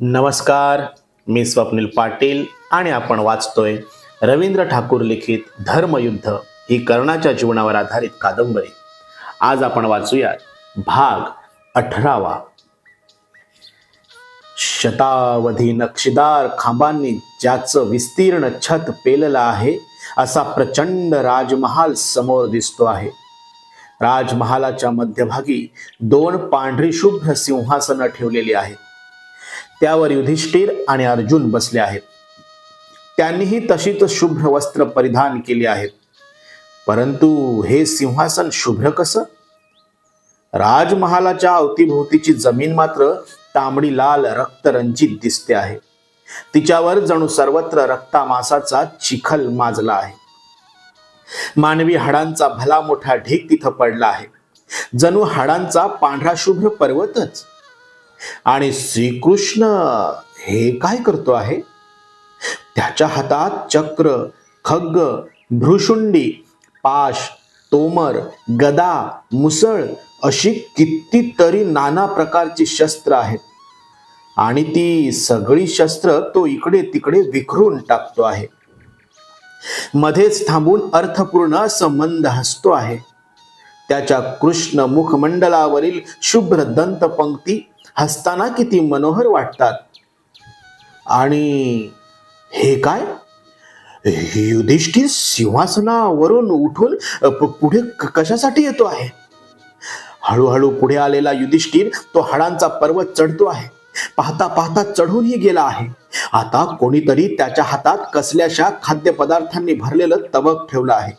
नमस्कार, मी स्वप्नील पाटील आणि आपण वाचतोय रवींद्र ठाकूर लिखित धर्मयुद्ध ही कर्णाच्या जीवनावर आधारित कादंबरी. आज आपण वाचूया भाग 18. शतावधी नक्षीदार खांबांनी ज्याचं विस्तीर्ण छत पेललं आहे असा प्रचंड राजमहाल समोर दिसतो आहे. राजमहालाच्या मध्यभागी 2 पांढरी शुभ्र सिंहासनं ठेवलेली आहेत. त्यावर युधिष्ठिर आणि अर्जुन बसले आहेत. त्यांनीही तशीच शुभ्र वस्त्र परिधान केली आहेत. परंतु हे सिंहासन शुभ्र कसं? राजमहालाच्या अवतीभोवतीची जमीन मात्र तांबडी लाल रक्तरंजित दिसते आहे. तिच्यावर जणू सर्वत्र रक्तामासाचा चिखल माजला आहे. मानवी हाडांचा भला मोठा ढीग तिथं पडला आहे, जणू हाडांचा पांढरा शुभ्र पर्वतच. आणि श्रीकृष्ण हे काय करतो आहे? त्याच्या हातात चक्र, खड्ग, भ्रुशुंडी, पाश, तोमर, गदा, मुसळ अशी कितीतरी नाना प्रकारची शस्त्र आहेत. आणि ती सगळी शस्त्र तो इकडे तिकडे विखरून टाकतो आहे. मध्येच थांबून अर्थपूर्ण असं मंद हसतो आहे. त्याच्या कृष्ण मुखमंडलावरील शुभ्र दंत पंक्ती हसताना किती मनोहर वाटतात. आणि हे काय? युधिष्ठिर सिंहासनावरून उठून पुढे कशासाठी येतो आहे? हळूहळू पुढे आलेला युधिष्ठिर तो हाडांचा पर्वत चढतो आहे. पाहता पाहता चढूनही गेला आहे. आता कोणीतरी त्याच्या हातात कसल्याशा खाद्यपदार्थांनी भरलेलं तबक ठेवलं आहे.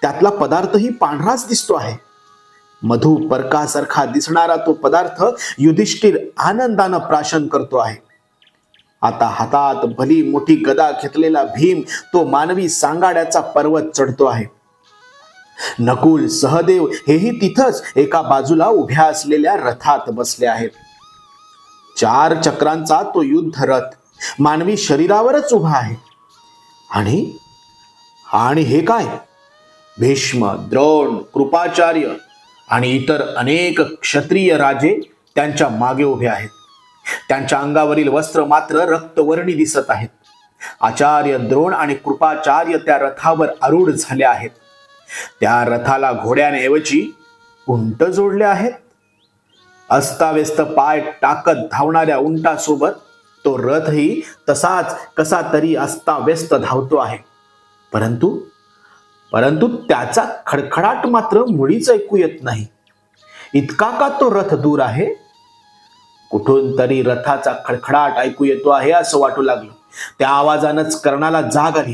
त्यातला पदार्थही पांढराच दिसतो आहे. मधु पर्कासारखा दिसणारा तो पदार्थ युधिष्ठिर आनंदानं प्राशन करतो आहे. आता हातात भली मोठी गदा घेतलेला भीम तो मानवी सांगाड्याचा पर्वत चढतो आहे. नकुल, सहदेव हेही तिथंच एका बाजूला उभ्या असलेल्या रथात बसले आहेत. 4 चक्रांचा तो युद्ध रथ मानवी शरीरावरच उभा आहे. आणि हे काय? भीष्म, द्रोण, कृपाचार्य आणि इतर अनेक क्षत्रिय राजे त्यांच्या मागे उभे आहेत. त्यांच्या अंगावरील वस्त्र मात्र रक्तवर्णी दिसत आहेत. आचार्य द्रोण आणि कृपाचार्य त्या रथावर आरूढ झाले आहेत. त्या रथाला घोड्यांऐवजी उंट जोडले आहेत. अस्ताव्यस्त पाय टाकत धावणाऱ्या उंटासोबत तो रथही तसाच कसा तरी अस्ताव्यस्त धावतो आहे. परंतु त्याचा खडखडाट मात्र मुळीच ऐकू येत नाही. इतका का तो रथ दूर आहे? कुठून तरी रथाचा खडखडाट ऐकू येतो आहे असं वाटू लागलं. त्या आवाजानंच कर्णाला जाग आली.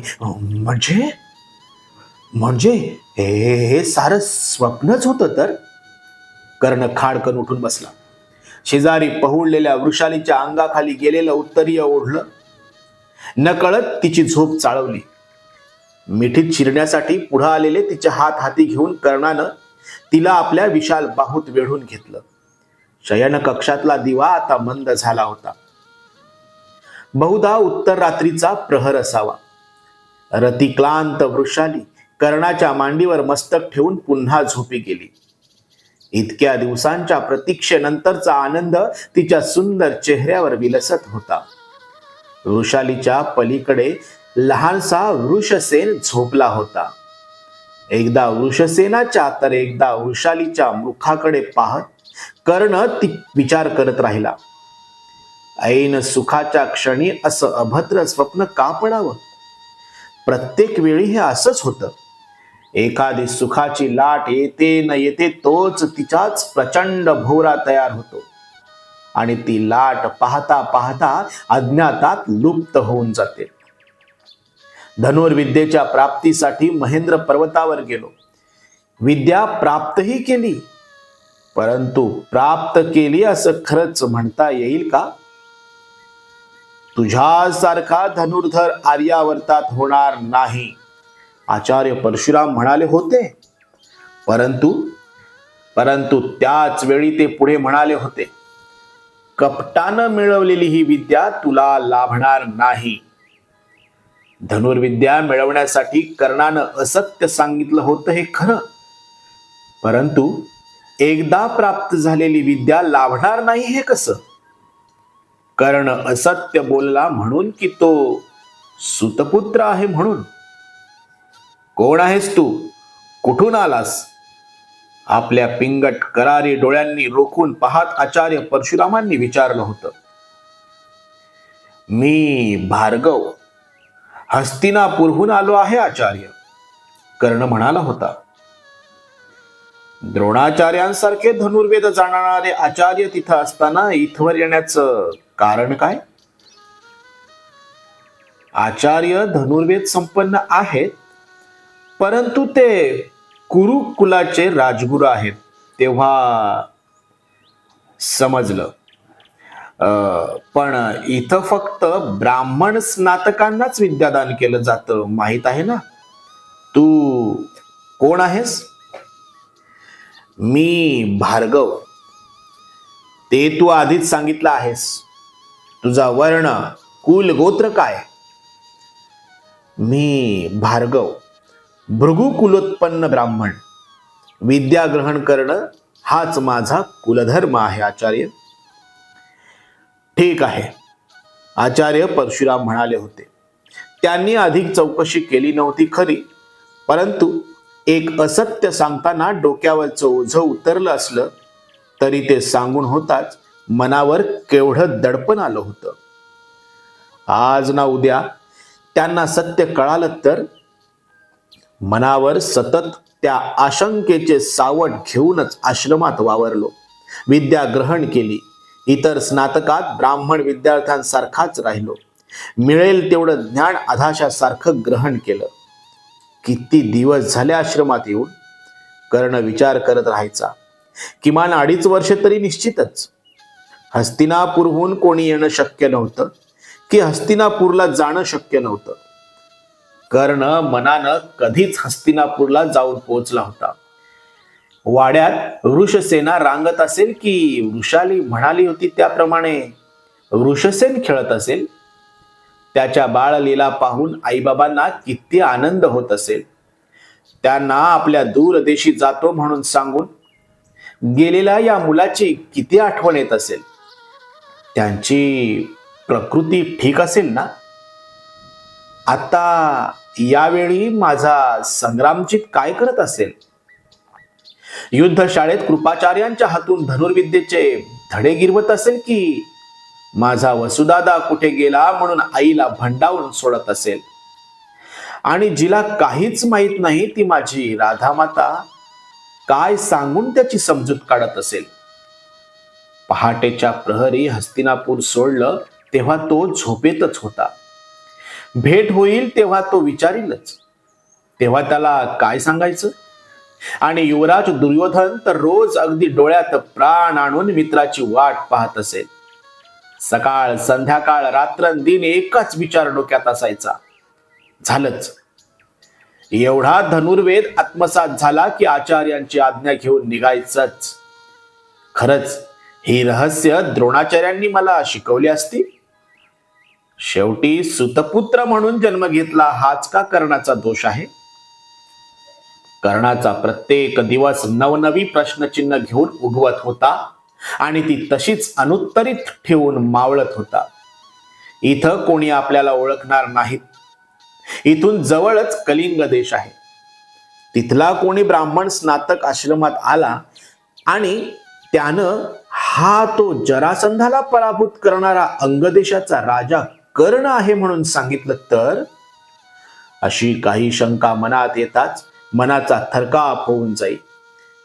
म्हणजे हे सारं स्वप्नच होतं तर? कर्ण खाडकन उठून बसला. शेजारी पहुडलेल्या वृषालीच्या अंगाखाली गेलेलं उत्तरीय ओढलं. नकळत तिची झोप चाळवली. मिठीत शिरण्यासाठी पुढे आलेले तिचे हात हाती घेऊन कर्णानं तिला आपल्या विशाल बाहूत वेढून घेतलं. शयन कक्षातला दिवा आता मंद झाला होता. बहुधा उत्तर रात्रीचा प्रहर असावा. रतिक्लांत वृषाली कर्णाच्या मांडीवर मस्तक ठेवून पुन्हा झोपी गेली. इतक्या दिवसांच्या प्रतीक्षेनंतरचा आनंद तिच्या सुंदर चेहऱ्यावर विलसत होता. वृषालीच्या पलीकडे लहानसा वृषसेन झोपला होता. एकदा वृषसेनाच्या तर एकदा वृषालीच्या मुखाकडे पाहत कर्ण ती विचार करत राहिला. ऐन सुखाच्या क्षणी असं अभद्र स्वप्न का पडावं? प्रत्येक वेळी हे असंच होतं. एखादी सुखाची लाट येते न येते तोच तिचाच प्रचंड भोवरा तयार होतो आणि ती लाट पाहता पाहता अज्ञातात लुप्त होऊन जाते. धनुर्विद्येच्या प्राप्तीसाठी महेंद्र पर्वतावर गेलो. विद्या प्राप्तही केली, परंतु प्राप्त केली असं खरंच म्हणता येईल का? तुझ्यासारखा धनुर्धर आर्यावर्तात होणार नाही आचार्य परशुराम म्हणाले होते. परंतु त्याच वेळी ते पुढे म्हणाले होते, कपटानं मिळवलेली ही विद्या तुला लाभणार नाही. धनुर्विद्या मिळवण्यासाठी कर्णानं असत्य सांगितलं होतं हे खरं, परंतु एकदा प्राप्त झालेली विद्या लाभणार नाही हे कसं? कर्ण असत्य बोलला म्हणून की तो सुतपुत्र आहे म्हणून? कोण आहेस तू? कुठून आलास? आपल्या पिंगट करारी डोळ्यांनी रोखून पाहत आचार्य परशुरामांनी विचारलं होतं. मी भार्गव हस्तिनापूरहून आलो आहे आचार्य, कर्ण म्हणाला होता. द्रोणाचार्यांसारखे धनुर्वेद जाणणारे आचार्य तिथं असताना इथवर येण्याचं कारण काय? आचार्य धनुर्वेद संपन्न आहेत, परंतु ते कुरु कुलाचे राजगुरू आहेत. तेव्हा समजलं. पण इथं फक्त ब्राह्मण स्नातकांनाच विद्यादान केलं जातं, माहित आहे ना? तू कोण आहेस? मी भार्गव. ते तू आधीच सांगितलं आहेस. तुझा वर्ण, कुल, गोत्र काय? मी भार्गव, भृगु कुलोत्पन्न ब्राह्मण. विद्या ग्रहण करणं हाच माझा कुलधर्म आहे आचार्य. ठीक आहे, आचार्य परशुराम म्हणाले होते. त्यांनी अधिक चौकशी केली नव्हती खरी, परंतु एक असत्य सांगताना डोक्यावरचं ओझं उतरलं असलं तरी ते सांगून होताच मनावर केवढं दडपण आलं होतं. आज ना उद्या त्यांना सत्य कळालं तर मनावर सतत त्या आशंकेचे सावट घेऊनच आश्रमात वावरलो. विद्या ग्रहण केली. इतर स्नातकात ब्राह्मण विद्यार्थ्यांसारखाच राहिलो. मिळेल तेवढं ज्ञान अधाशासारखं ग्रहण केलं. किती दिवस झाले आश्रमात येऊन? कर्ण विचार करत राहायचा. किमान 2.5 वर्ष तरी निश्चितच. हस्तिनापूरहून कोणी येणं शक्य नव्हतं की हस्तिनापूरला जाणं शक्य नव्हतं. कर्ण मनानं कधीच हस्तिनापूरला जाऊन पोहोचला होता. वाड्यात वृषसेना रांगत असेल की वृषाली म्हणाली होती त्याप्रमाणे वृषसेन खेळत असेल. त्याच्या बाळलीला पाहून आईबाबांना किती आनंद होत असेल. त्यांना आपल्या दूरदेशी जातो म्हणून सांगून गेलेल्या या मुलाची किती आठवण येत असेल. त्यांची प्रकृती ठीक असेल ना? आता यावेळी माझा संग्रामजीत काय करत असेल? युद्धशाळेत कृपाचार्यांच्या हातून धनुर्विद्येचे धडे गिरवत असेल की माझा वसुदादा कुठे गेला म्हणून आईला भंडावून सोडत असेल. आणि जिला काहीच माहित नाही ती माझी राधामाता काय सांगून त्याची समजूत काढत असेल. पहाटेच्या प्रहरी हस्तिनापूर सोडलं तेव्हा तो झोपेतच होता. भेट होईल तेव्हा तो विचारीलच. तेव्हा त्याला काय सांगायचं? आणि युवराज दुर्योधन तर रोज अगदी डोळ्यात प्राण आणून मित्राची वाट पाहत असेल. सकाळ संध्याकाळ रात्रंदिन एकच विचार डोक्यात असायचा. झालंच. एवढा धनुर्वेद आत्मसात झाला की आचार्यांची आज्ञा घेऊन निघायचंच. खरंच ही रहस्य द्रोणाचार्यांनी मला शिकवली असती. शेवटी सुतपुत्र म्हणून जन्म घेतला हाच का कर्णाचा दोष आहे? कर्णाचा प्रत्येक दिवस नवनवी प्रश्नचिन्ह घेऊन उगवत होता आणि ती तशीच अनुत्तरित ठेवून मावळत होता. इथं कोणी आपल्याला ओळखणार नाहीत. इथून जवळच कलिंग देश आहे. तिथला कोणी ब्राह्मण स्नातक आश्रमात आला आणि त्यानं हा तो जरासंधाला पराभूत करणारा अंगदेशाचा राजा कर्ण आहे म्हणून सांगितलं तर? अशी काही शंका मनात येताच मनाचा थरकाप होऊन जाईल.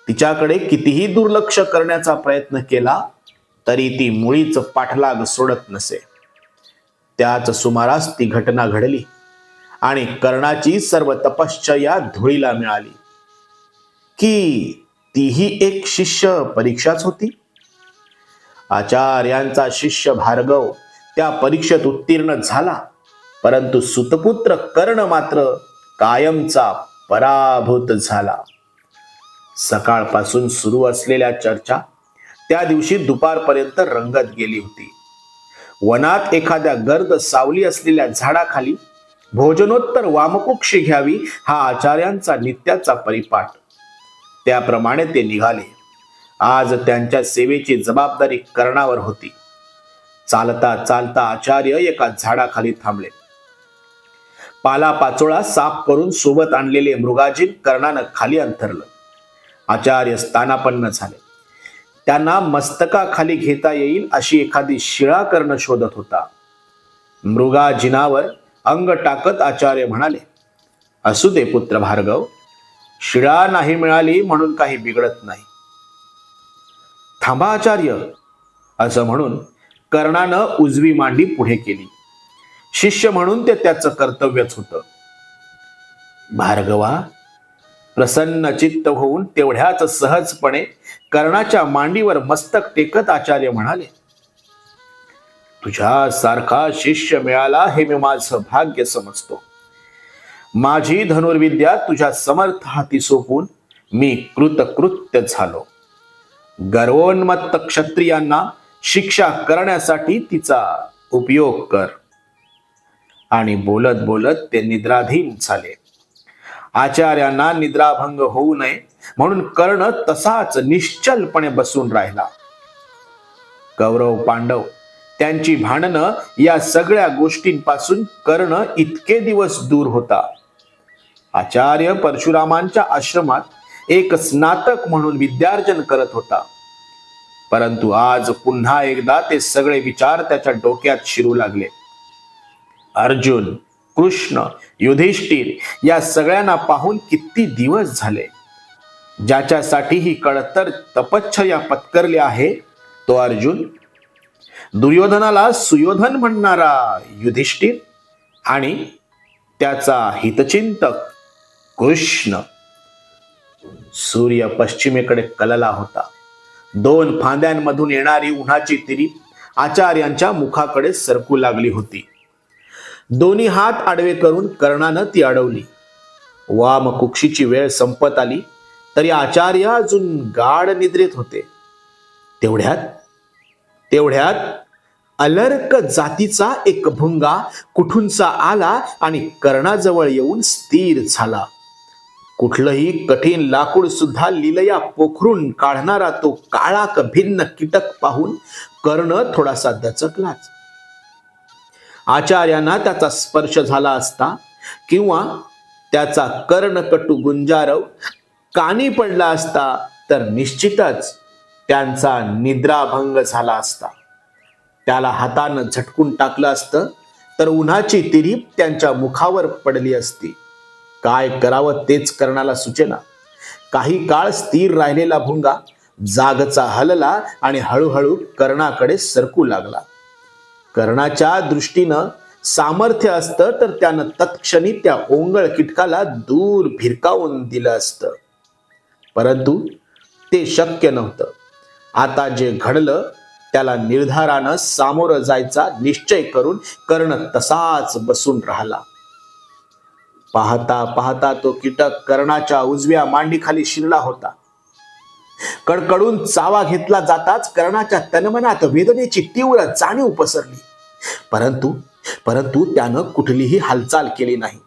तिच्याकडे कितीही दुर्लक्ष करण्याचा प्रयत्न केला तरी ती मुळीच पाठलाग सोडत नसे. त्याच सुमारास ती घटना घडली आणि कर्णाची सर्व तपश्चर्या धुळीला मिळाली. की तीही एक शिष्य परीक्षाच होती. आचार्यांचा शिष्य भार्गव त्या परीक्षेत उत्तीर्ण झाला, परंतु सुतपुत्र कर्ण मात्र कायमचा पराभूत झाला. सकाळपासून सुरू असलेल्या चर्चा त्या दिवशी दुपारपर्यंत रंगत गेली होती. वनात एखाद्या गर्द सावली असलेल्या झाडाखाली भोजनोत्तर वामकुक्षी घ्यावी हा आचार्यांचा नित्याचा परिपाठ. त्याप्रमाणे ते निघाले. आज त्यांच्या सेवेची जबाबदारी कर्णावर होती. चालता चालता आचार्य एका झाडाखाली थांबले. पाला पाचोळा साफ करून सोबत आणलेले मृगाजीन कर्णानं खाली अंथरलं. आचार्य स्थानापन्न झाले. त्यांना मस्तकाखाली घेता येईल अशी एखादी शिळा कर्ण शोधत होता. मृगाजिनावर अंग टाकत आचार्य म्हणाले, असू दे पुत्र भार्गव, शिळा नाही मिळाली म्हणून काही बिघडत नाही. थांबा आचार्य, असं म्हणून कर्णानं उजवी मांडी पुढे केली. शिष्य म्हणून ते त्याचं कर्तव्यच होतं. भार्गवा, प्रसन्न चित्त होऊन तेवढ्याच सहजपणे कर्णाच्या मांडीवर मस्तक टेकत आचार्य म्हणाले, तुझ्यासारखा शिष्य मिळाला हे मी माझं भाग्य समजतो. माझी धनुर्विद्या तुझ्या समर्थ हाती सोपून मी कृतकृत्य झालो. गर्वोन्मत्त क्षत्रियांना शिक्षा करण्यासाठी तिचा उपयोग कर. आणि बोलत बोलत ते निद्राधीन झाले. आचार्यांना निद्राभंग होऊ नये म्हणून कर्ण तसाच निश्चलपणे बसून राहिला. कौरव पांडव त्यांची भांडणं या सगळ्या गोष्टींपासून कर्ण इतके दिवस दूर होता. आचार्य परशुरामांच्या आश्रमात एक स्नातक म्हणून विद्यार्जन करत होता. परंतु आज पुन्हा एकदा ते सगळे विचार त्याच्या डोक्यात शिरू लागले. अर्जुन, कृष्ण, युधिष्ठिर या सगळ्यांना पाहून किती दिवस झाले. ज्याच्यासाठी ही कळतर तपश्चर्या पत्करली आहे तो अर्जुन, दुर्योधनाला सुयोधन म्हणणारा युधिष्ठिर आणि त्याचा हितचिंतक कृष्ण. सूर्य पश्चिमेकडे कलला होता. 2 फांद्यांमधून येणारी उन्हाची तिरीप आचार्यांच्या मुखाकडे सरकू लागली होती. दोन्ही हात आडवे करून कर्णानं ती अडवली. वामकुक्षीची वेळ संपत आली तरी आचार्य अजून गाढ निद्रेत होते. तेवढ्यात अलर्क जातीचा एक भुंगा कुठूनचा आला आणि कर्णाजवळ येऊन स्थिर झाला. कुठलंही कठीण लाकूड सुद्धा लीलया पोखरून काढणारा तो काळाक भिन्न कीटक पाहून कर्ण थोडासा दचकलाच. आचार्यांना त्याचा स्पर्श झाला असता किंवा त्याचा कर्णकटू गुंजारव कानी पडला असता तर निश्चितच त्यांचा निद्राभंग झाला असता. त्याला हातानं झटकून टाकलं असतं तर उन्हाची तिरीप त्यांच्या मुखावर पडली असती. काय करावं तेच कर्णाला सुचेना. काही काळ स्थिर राहिलेला भुंगा जागचा हलला आणि हळूहळू कर्णाकडे सरकू लागला. कर्णाच्या दृष्टीनं सामर्थ्य असतं तर त्यानं तत्क्षणी त्या ओंगळ कीटकाला दूर भिरकावून दिलं असतं. परंतु ते शक्य नव्हतं. आता जे घडलं त्याला निर्धारानं सामोरं जायचा निश्चय करून कर्ण तसाच बसून राहिला. पाहता पाहता तो कीटक कर्णाच्या उजव्या मांडीखाली शिरला होता. कडकडून चावा घेतला जाताच कर्णाच्या तनमनात वेदनेची तीव्र जाणीव पसरली. परंतु त्यानं कुठलीही हालचाल केली नाही.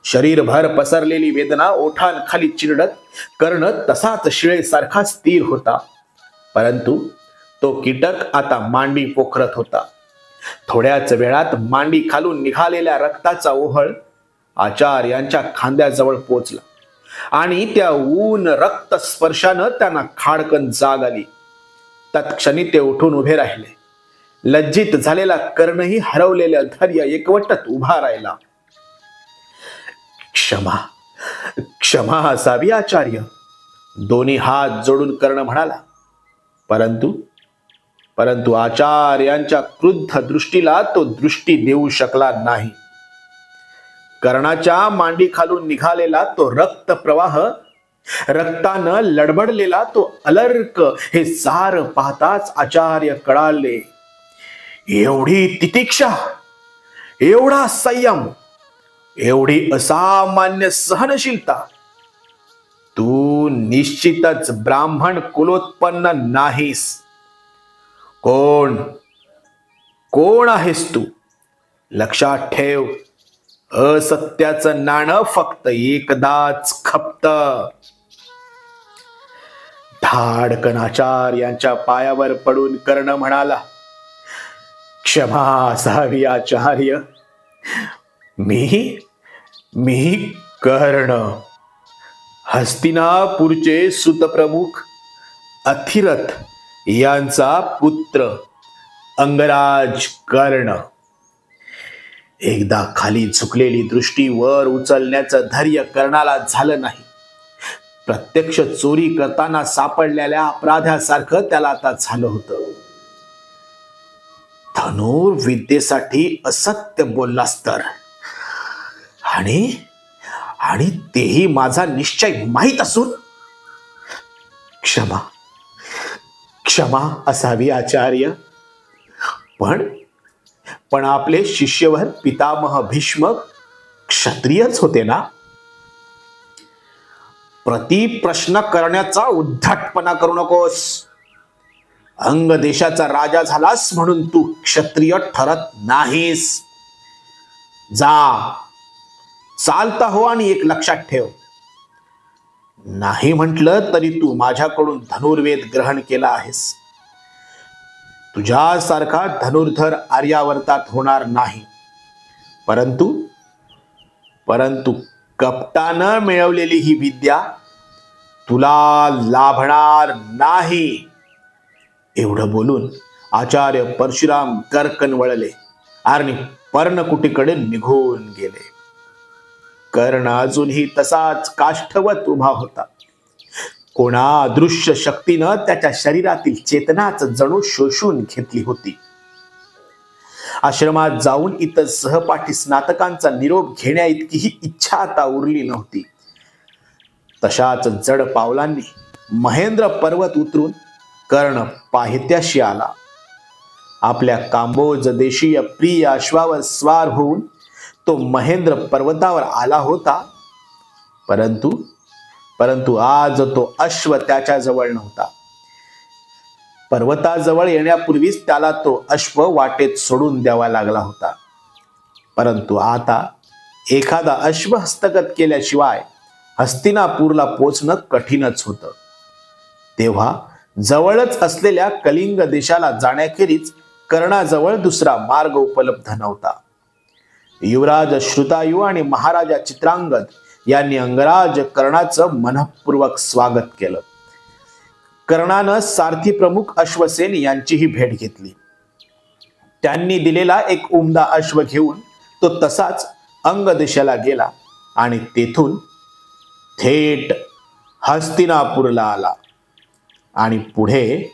शरीरभर पसरलेली वेदना ओठांखाली चिरडत कर्ण तसाच शिळेसारखा स्थिर होता. परंतु तो कीटक आता मांडी पोखरत होता. थोड्याच वेळात मांडी खालून निघालेल्या रक्ताचा ओहळ आचार्यांच्या खांद्याजवळ पोचला आणि त्या ऊन रक्त स्पर्शानं त्यांना खाडकन जाग आली. तत्क्षणी ते उठून उभे राहिले. लज्जित झालेला कर्णही हरवलेलं धैर्य एकवटत उभा राहिला. क्षमा क्षमा असावी आचार्य, दोन्ही हात जोडून कर्ण म्हणाला. परंतु आचार्यांच्या क्रुद्ध दृष्टीला तो दृष्टी देऊ शकला नाही. कर्णाच्या मांडी खालून निघालेला तो रक्त प्रवाह, रक्तानं लडबडलेला तो अलर्क हे सार पाहताच आचार्य कळाले. एवढी तितिक्षा, एवढा संयम, एवढी असामान्य सहनशीलता, तू निश्चितच ब्राह्मण कुलोत्पन्न नाहीस. कोण आहेस तू? लक्षात ठेव, असत्याचं नाणं फक्त एकदाच खपतं. धाडकन आचार्यांच्या पायावर पडून कर्ण म्हणाला, क्षमा असावी आचार्य. मी मी कर्ण, हस्तिनापूरचे सुतप्रमुख अथिरथ यांचा पुत्र अंगराज कर्ण. एकदा खाली झुकलेली दृष्टी वर उचलण्याचं धैर्य कर्णाला झालं नाही. प्रत्यक्ष चोरी करताना सापडलेल्या अपराध्यासारखं त्याला आता झालं होतं. धनुर्विद्येसाठी असत्य बोललास तर, आणि तेही माझा निश्चय माहीत असून. क्षमा क्षमा असावी आचार्य. पण आपले शिष्यवर पितामह भीष्म क्षत्रियच होते ना. प्रतिप्रश्न करण्याचा उद्धटपणा करू नकोस. अंग देशाचा राजा झालास म्हणून तू क्षत्रिय ठरत नाहीस. जा, चालता हो, आणि एक लक्षात ठेव, नाही म्हटलं तरी तू माझ्याकडून धनुर्वेद ग्रहण केला आहेस. तुझ्यासारखा धनुर्धर आर्यावर्तात होणार नाही. परंतु कपटानं मिळवलेली ही विद्या तुला लाभणार नाही. एवढं बोलून आचार्य परशुराम गर्कन वळले आणि पर्णकुटीकडे निघून गेले. कर्ण अजूनही तसाच काष्ठवत उभा होता. कोणा अदृश्य शक्तीनं त्याच्या शरीरातील चेतनाच जणू शोषून घेतली होती. आश्रमात जाऊन इतर सहपाठी स्नातकांचा निरोप घेण्या इतकीही इच्छा आता उरली नव्हती. तशाच जड पावलांनी महेंद्र पर्वत उतरून कर्ण पाहित्याशी आला. आपल्या कांबोज देशीय प्रिय अश्वावर स्वार होऊन तो महेंद्र पर्वतावर आला होता. परंतु आज तो अश्व त्याच्या जवळ नव्हता. पर्वताजवळ येण्यापूर्वीच त्याला तो अश्व वाटेत सोडून द्यावा लागला होता. परंतु आता एखादा अश्व हस्तगत केल्याशिवाय हस्तिनापूरला पोचणं कठीणच होतं. तेव्हा जवळच असलेल्या कलिंग देशाला जाण्याखेरीज कर्णाजवळ दुसरा मार्ग उपलब्ध नव्हता. युवराज श्रुतायू आणि महाराजा चित्रांगद यांनी अंगराज कर्णाचं मनःपूर्वक स्वागत केलं. कर्णानं सारथी प्रमुख अश्वसेन यांचीही भेट घेतली. त्यांनी दिलेला एक उमदा अश्व घेऊन तो तसाच अंग देशाला गेला आणि तेथून थेट हस्तिनापूरला आला आणि पुढे